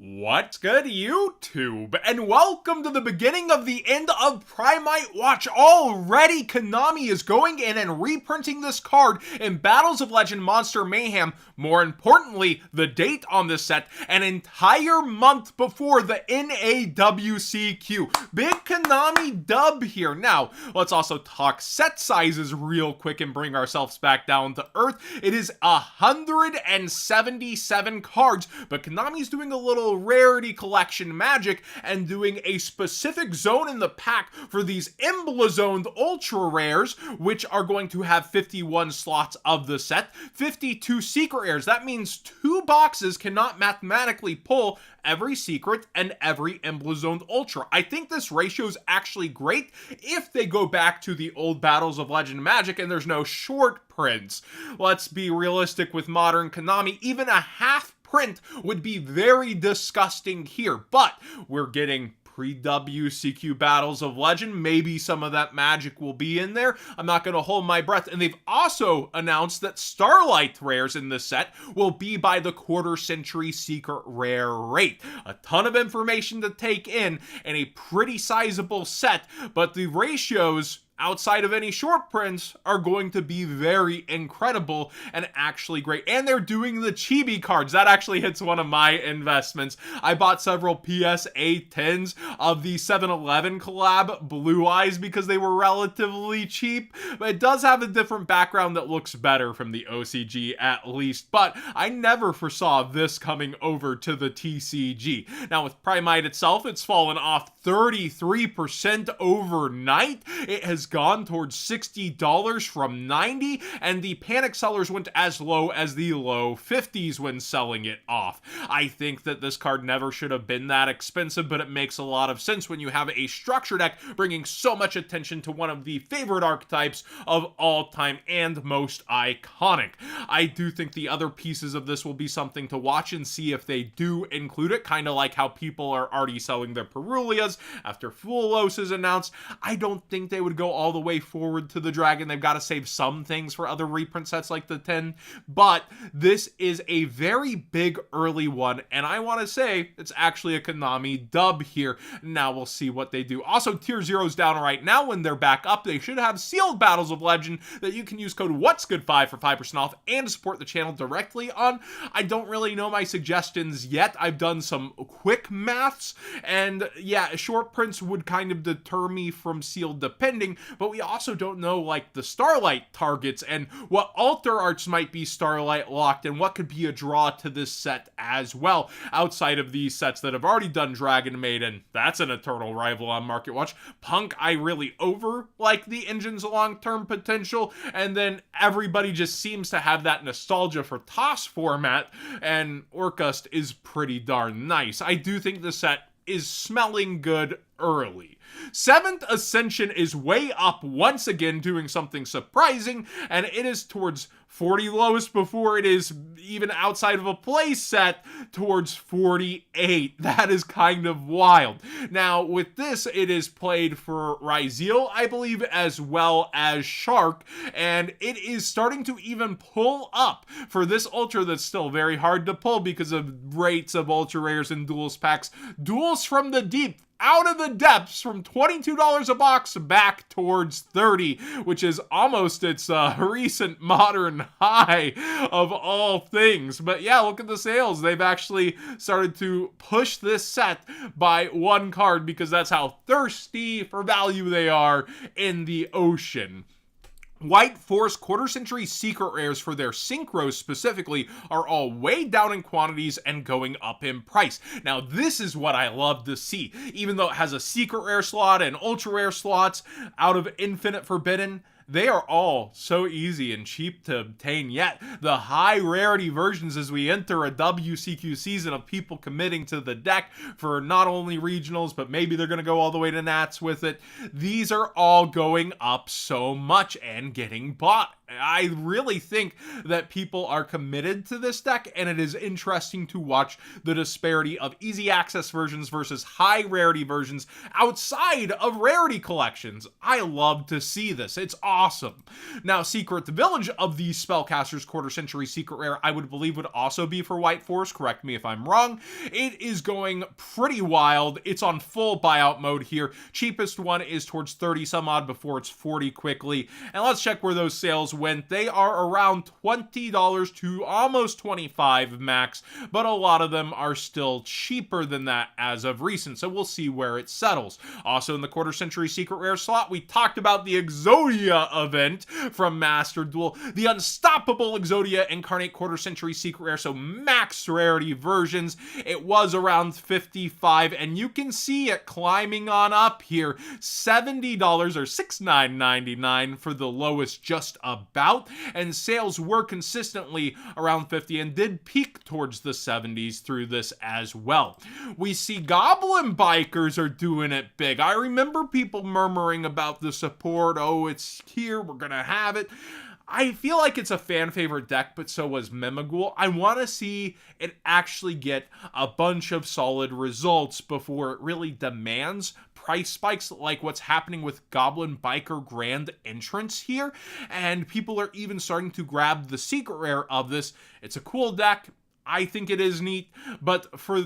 What's good, YouTube? And welcome to the beginning of the end of Primite Watch. Already, Konami is going in and reprinting this card in Battles of Legend Monster Mayhem. More importantly, the date on this set, an entire month before the NAWCQ. Big Konami dub here. Now, let's also talk set sizes real quick and bring ourselves back down to earth. It is 177 cards, but Konami's doing a little rarity collection magic and doing a specific zone in the pack for these Emblazoned ultra rares, which are going to have 51 slots of the set, 52 secret rares. That means 2 boxes cannot mathematically pull every secret and every Emblazoned ultra. I think this ratio is actually great if they go back to the old Battles of Legend Magic and there's no short prints. Let's be realistic with modern Konami. Even a half print would be very disgusting here, but we're getting pre-WCQ Battles of Legend. Maybe some of that magic will be in there. I'm not going to hold my breath. And they've also announced that Starlight rares in this set will be by the quarter-century secret rare rate. A ton of information to take in and a pretty sizable set, but the ratios outside of any short prints are going to be very incredible and actually great. And they're doing the chibi cards. That actually hits one of my investments. I bought several PSA 10s of the 7-Eleven collab Blue Eyes because they were relatively cheap, but it does have a different background that looks better from the OCG at least. But I never foresaw this coming over to the TCG. Now with Primite itself, it's fallen off 33% overnight. It has gone towards $60 from $90, and the panic sellers went as low as the low 50s when selling it off. I think that this card never should have been that expensive, but it makes a lot of sense when you have a structure deck bringing so much attention to one of the favorite archetypes of all time and most iconic. I do think the other pieces of this will be something to watch and see if they do include it, kind of like how people are already selling their Perulias after Fulos is announced. I don't think they would go all the way forward to the Dragon. They've got to save some things for other reprint sets like the 10, but this is a very big early one, and I want to say it's actually a Konami dub here. Now we'll see what they do. Also, Tier 0's down right now. When they're back up, they should have sealed Battles of Legend that you can use code What'sGood5 for 5% off and support the channel directly on. I don't really know my suggestions yet. I've done some quick maths, and yeah, short prints would kind of deter me from sealed depending, but we also don't know like the Starlight targets and what alter arts might be Starlight locked and what could be a draw to this set as well, outside of these sets that have already done Dragon Maiden. That's an eternal rival on Market Watch. Punk, I really over like the engine's long-term potential, and then everybody just seems to have that nostalgia for TOS format, and Orcust is pretty darn nice. I do think the set is smelling good early. 7th Ascension is way up once again, doing something surprising, and it is towards 40 lowest before it is even outside of a play set towards 48. That is kind of wild. Now, with this, it is played for Ryzeal, I believe, as well as Shark, and it is starting to even pull up for this Ultra that's still very hard to pull because of rates of Ultra Rares and Duels packs. Duels from the Deep, out of the depths, from $22 a box back towards $30, which is almost its recent modern high of all things. But yeah, look at the sales. They've actually started to push this set by 1 card because that's how thirsty for value they are in the ocean. White Force quarter-century secret rares for their synchros specifically are all way down in quantities and going up in price. Now, this is what I love to see. Even though it has a secret rare slot and ultra rare slots out of Infinite Forbidden, they are all so easy and cheap to obtain, yet the high rarity versions as we enter a WCQ season of people committing to the deck for not only regionals, but maybe they're going to go all the way to Nats with it. These are all going up so much and getting bought I really think that people are committed to this deck, and it is interesting to watch the disparity of easy access versions versus high rarity versions outside of rarity collections. I love to see this. It's awesome. Now, Secret Village of the Spellcaster's Quarter Century Secret Rare, I would believe would also be for White Forest. Correct me if I'm wrong. It is going pretty wild. It's on full buyout mode here. Cheapest one is towards 30 some odd before it's 40 quickly. And let's check where those sales went. They are around $20 to almost 25 max, but a lot of them are still cheaper than that as of recent. So we'll see where it settles. Also in the Quarter Century Secret Rare slot, we talked about the Exodia event from Master Duel, the Unstoppable Exodia Incarnate Quarter Century Secret Rare, so max rarity versions. It was around 55, and you can see it climbing on up here. $70 or $69.99 for the lowest just about, and sales were consistently around 50 and did peak towards the 70s through this as well. We see Goblin Bikers are doing it big. I remember people murmuring about the support. Oh, it's here, we're gonna have it. I feel like it's a fan favorite deck, but so was Memaghoul. I want to see it actually get a bunch of solid results before it really demands price spikes like what's happening with Goblin Biker Grand Entrance here. And people are even starting to grab the secret rare of this. It's a cool deck. I think it is neat, but for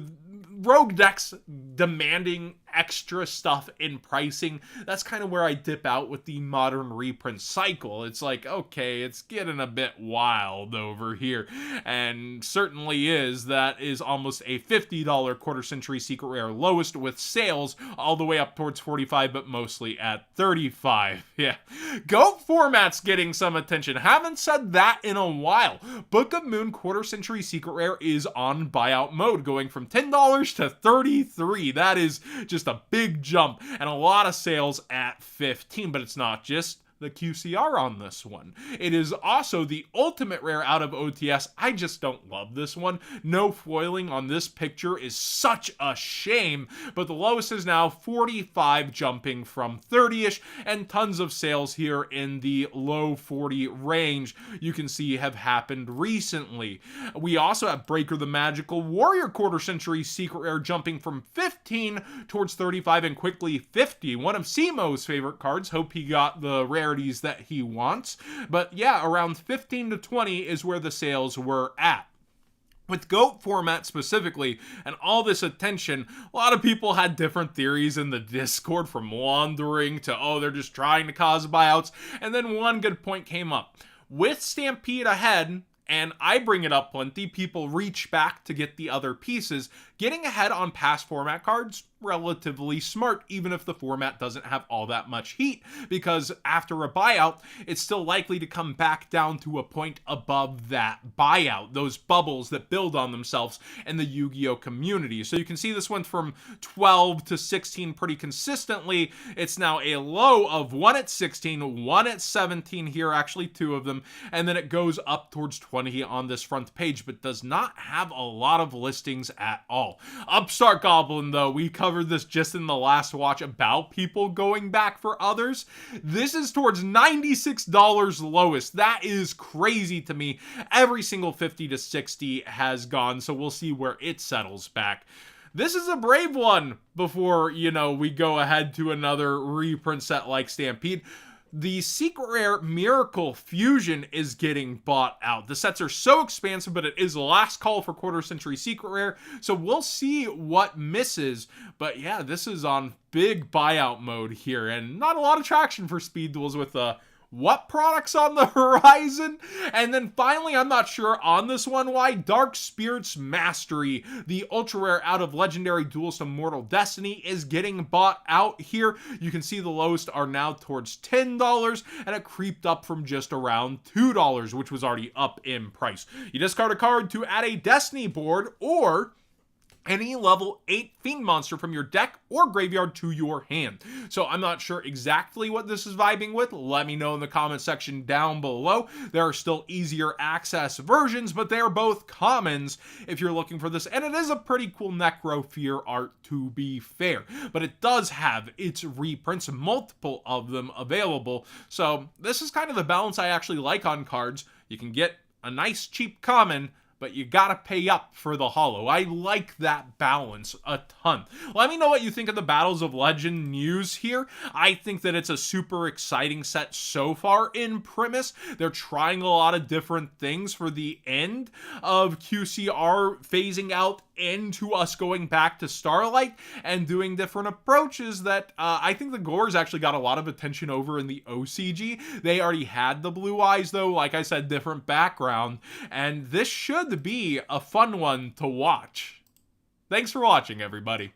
rogue decks demanding extra stuff in pricing, that's kind of where I dip out with the modern reprint cycle. It's like, okay, it's getting a bit wild over here, and certainly is. That is almost a $50 Quarter Century Secret Rare lowest, with sales all the way up towards 45, but mostly at 35. Yeah, GOAT format's getting some attention. Haven't said that in a while. Book of Moon Quarter Century Secret Rare is on buyout mode, going from $10 to 33. That is just a big jump, and a lot of sales at 15, but it's not just the QCR on this one. It is also the ultimate rare out of OTS. I just don't love this one. No foiling on this picture is such a shame, but the lowest is now 45, jumping from 30-ish, and tons of sales here in the low 40 range you can see have happened recently. We also have Breaker the Magical Warrior Quarter Century Secret Rare jumping from 15 towards 35 and quickly 50. One of Simo's favorite cards. Hope he got the rare that he wants. But yeah, around 15 to 20 is where the sales were at. With GOAT format specifically, and all this attention, a lot of people had different theories in the Discord, from wandering to, oh, they're just trying to cause buyouts. And then one good point came up. With Stampede ahead, and I bring it up plenty, people reach back to get the other pieces. Getting ahead on past format cards, relatively smart, even if the format doesn't have all that much heat, because after a buyout, it's still likely to come back down to a point above that buyout, those bubbles that build on themselves in the Yu-Gi-Oh community. So you can see this went from 12 to 16 pretty consistently. It's now a low of 1 at 16, 1 at 17 here, actually 2 of them, and then it goes up towards 20 on this front page, but does not have a lot of listings at all. Upstart Goblin, though, we covered this just in the last watch about people going back for others. This is towards $96 lowest. That is crazy to me. Every single 50 to 60 has gone, so we'll see where it settles back. This is a brave one before, we go ahead to another reprint set like Stampede. The Secret Rare Miracle Fusion is getting bought out. The sets are so expansive, but it is the last call for Quarter Century Secret Rare, so we'll see what misses. But yeah, this is on big buyout mode here, and not a lot of traction for Speed Duels with what products on the horizon? And then finally, I'm not sure on this one why, Dark Spirits Mastery, the ultra rare out of Legendary Duelist Immortal Destiny, is getting bought out here. You can see the lowest are now towards $10, and it creeped up from just around $2, which was already up in price. You discard a card to add a Destiny board, or any level 8 Fiend monster from your deck or graveyard to your hand. So I'm not sure exactly what this is vibing with. Let me know in the comment section down below. There are still easier access versions, but they are both commons if you're looking for this. And it is a pretty cool Necro Fear art, to be fair. But it does have its reprints, multiple of them available. So this is kind of the balance I actually like on cards. You can get a nice cheap common, but you gotta pay up for the holo. I like that balance a ton. Let me know what you think of the Battles of Legend news here. I think that it's a super exciting set so far in Primus. They're trying a lot of different things for the end of QCR phasing out into us going back to Starlight and doing different approaches that I think the Gores actually got a lot of attention over in the OCG. They already had the Blue Eyes though, like I said, different background, and this should be a fun one to watch. Thanks for watching, everybody.